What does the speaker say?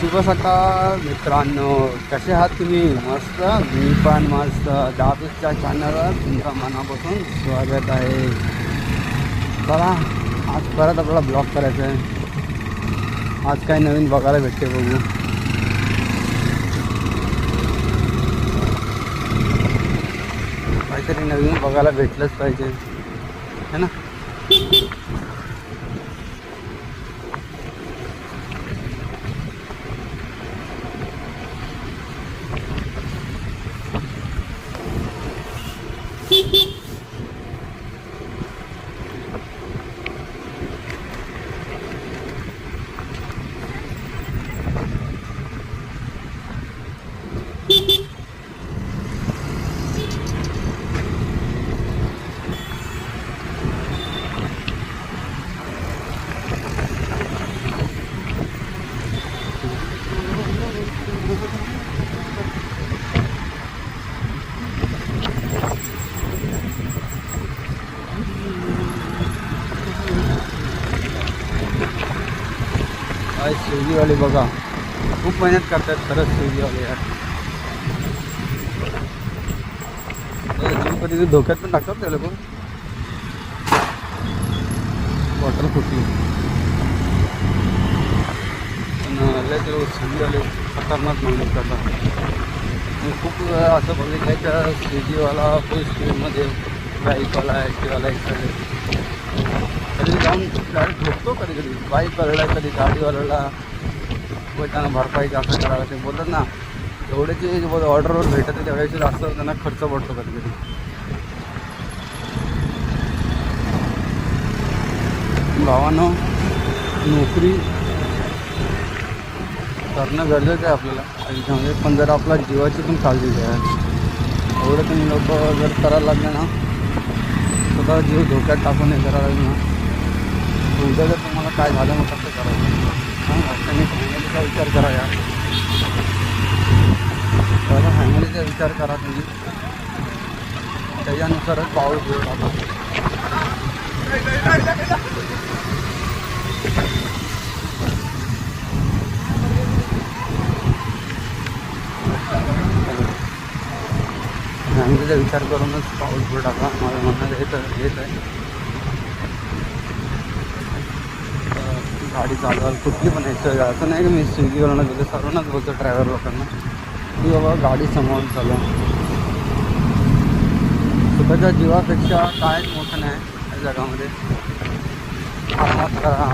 शुभ सकाळ मित्रांनो, कसे आहात तुम्ही? मस्त, मी पण मस्त. दादूच्या चॅनलवर तुमचं मनापासून स्वागत आहे. चला, आज परत आपल्याला ब्लॉग करायचा आहे. आज काय नवीन बघायला भेटते बघू. काहीतरी नवीन बघायला भेटलंच पाहिजे है ना. आज स्विगीवाले बघा खूप मेहनत करतात खरंच स्विगीवाले यार. कधी धोक्यात पण टाकतात ते लोक. बॉटल फुटली पण ते स्विगीवाले खतरनाक मेहनत करतात. मी खूप असं बघितलं का स्विगीवाला फुल स्पीडमध्ये बाईकवाला ॲक्टिवाला कधी जाऊन डायरेक्ट ठोकतो, कधी कधी बाईकवाल्याला, कधी गाडीवाल्याला. व त्यांना भरपाईचं असं करायला ते बोलतात ना, एवढ्याची ऑर्डरवर भेटत आहे तेवढ्याची जास्त त्यांना खर्च पडतो कधी कधी. भावांनो, नोकरी करणं गरजेचं आहे आपल्याला त्याच्यामध्ये, पण जर आपला जीवाची पण काळजी घ्या. एवढं तुम्ही लोक जर करायला लागले ना, स्वतः जीव धोक्यात टाकून हे करायला लागले ना, उद्या जर तुम्हाला काय झालं मग कसं करायचं. त्यांनी फॅमिलीचा विचार करा यार. पहिला फॅमिलीचा विचार करा तुम्ही, त्याच्यानुसारच पाऊल घेऊ टाका. फॅमिलीचा विचार करूनच पाऊल घेऊ टाका. माझं म्हणणं हेच आहे. गाडी चालवायला कुठली पण यायचं असं नाही की मी स्विगीवरनं बोलतो, सर्वांनाच बोलतो ड्रायव्हर लोकांना की बाबा गाडी सांभाळून चालवा. स्वतःच्या जीवापेक्षा कायच मोठं नाही या जगामध्ये. आरामात करा.